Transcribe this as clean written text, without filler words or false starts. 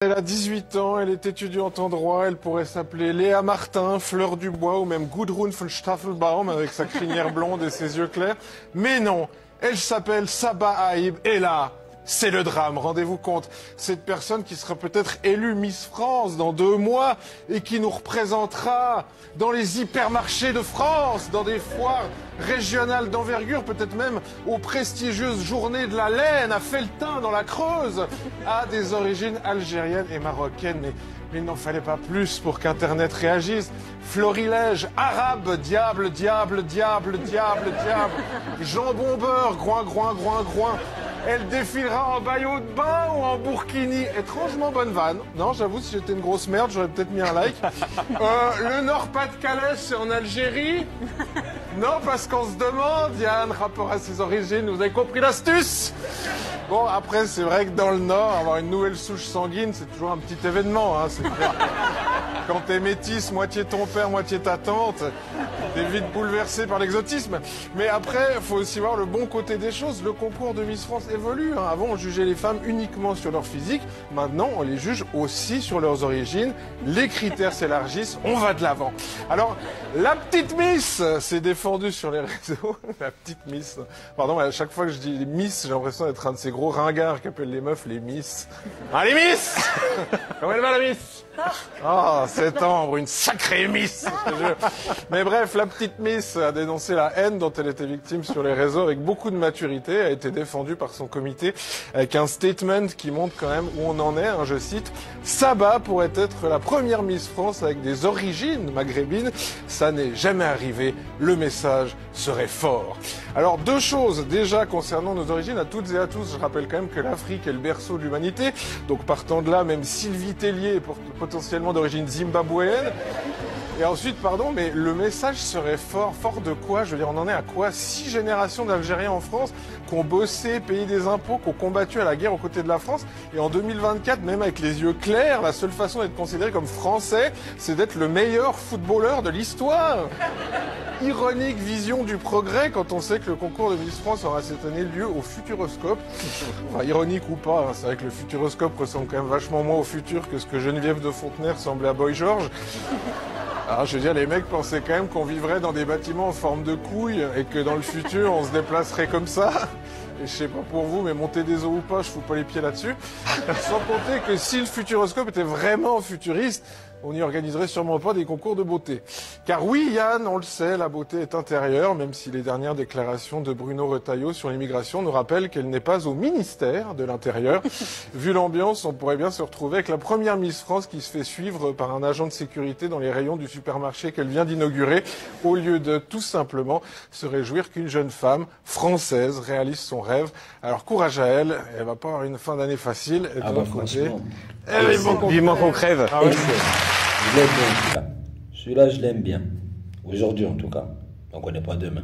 Elle a 18 ans, elle est étudiante en droit, elle pourrait s'appeler Léa Martin, Fleur du Bois ou même Gudrun von Staffelbaum avec sa crinière blonde et ses yeux clairs. Mais non, elle s'appelle Saba Haïb et là, c'est le drame, rendez-vous compte. Cette personne qui sera peut-être élue Miss France dans 2 mois et qui nous représentera dans les hypermarchés de France, dans des foires régionales d'envergure, peut-être même aux prestigieuses journées de la laine à Felletin dans la Creuse, a des origines algériennes et marocaines. Mais il n'en fallait pas plus pour qu'Internet réagisse. Florilège, arabe, diable, diable, diable, diable, diable, jambon beurre, groin, groin, groin, groin. Elle défilera en maillot de bain ou en burkini. Étrangement bonne vanne. Non, j'avoue, si j'étais une grosse merde, j'aurais peut-être mis un like. Le Nord-Pas-de-Calais, c'est en Algérie? Non, parce qu'on se demande, il y a un rapport à ses origines. Vous avez compris l'astuce? Bon, après, c'est vrai que dans le Nord, avoir une nouvelle souche sanguine, c'est toujours un petit événement. Hein, quand t'es métisse, moitié ton père, moitié ta tante, t'es vite bouleversé par l'exotisme. Mais après, il faut aussi voir le bon côté des choses. Le concours de Miss France évolue. Hein. Avant, on jugeait les femmes uniquement sur leur physique. Maintenant, on les juge aussi sur leurs origines. Les critères s'élargissent. On va de l'avant. Alors, la petite Miss s'est défendue sur les réseaux. La petite Miss. Pardon, à chaque fois que je dis Miss, j'ai l'impression d'être un de ces gros ringards qu'appellent les meufs les Miss. Ah, les Miss! Comment elle va, la Miss? Ah, septembre, une sacrée Miss! Mais bref, la petite Miss a dénoncé la haine dont elle était victime sur les réseaux avec beaucoup de maturité, a été défendue par son comité avec un statement qui montre quand même où on en est, hein, je cite. Saba pourrait être la première Miss France avec des origines maghrébines. Ça n'est jamais arrivé. Le message serait fort. Alors, 2 choses déjà concernant nos origines à toutes et à tous. Je rappelle quand même que l'Afrique est le berceau de l'humanité. Donc, partant de là, même Sylvie Tellier est potentiellement d'origine zimbabwéenne. Et ensuite, pardon, mais le message serait fort. Fort de quoi? Je veux dire, on en est à quoi? 6 générations d'Algériens en France qui ont bossé, payé des impôts, qui ont combattu à la guerre aux côtés de la France. Et en 2024, même avec les yeux clairs, la seule façon d'être considéré comme français, c'est d'être le meilleur footballeur de l'histoire. Ironique vision du progrès quand on sait que le concours de Miss France aura cette année lieu au Futuroscope. Enfin, ironique ou pas, hein, c'est vrai que le Futuroscope ressemble quand même vachement moins au futur que ce que Geneviève de Fontenay ressemblait à Boy George. Alors, je veux dire, les mecs pensaient quand même qu'on vivrait dans des bâtiments en forme de couilles et que dans le futur, on se déplacerait comme ça. Et je sais pas pour vous, mais monter des eaux ou pas, je fous pas les pieds là-dessus. Sans compter que si le Futuroscope était vraiment futuriste, on n'y organiserait sûrement pas des concours de beauté. Car oui, Yann, on le sait, la beauté est intérieure, même si les dernières déclarations de Bruno Retailleau sur l'immigration nous rappellent qu'elle n'est pas au ministère de l'Intérieur. Vu l'ambiance, on pourrait bien se retrouver avec la première Miss France qui se fait suivre par un agent de sécurité dans les rayons du supermarché qu'elle vient d'inaugurer, au lieu de tout simplement se réjouir qu'une jeune femme française réalise son rêve. Alors courage à elle, elle va pas avoir une fin d'année facile. Et franchement. Vivement qu'on crève. Ah ouais. Je l'aime bien en tout cas. Celui-là, je l'aime bien. Aujourd'hui en tout cas. Donc on n'est pas demain.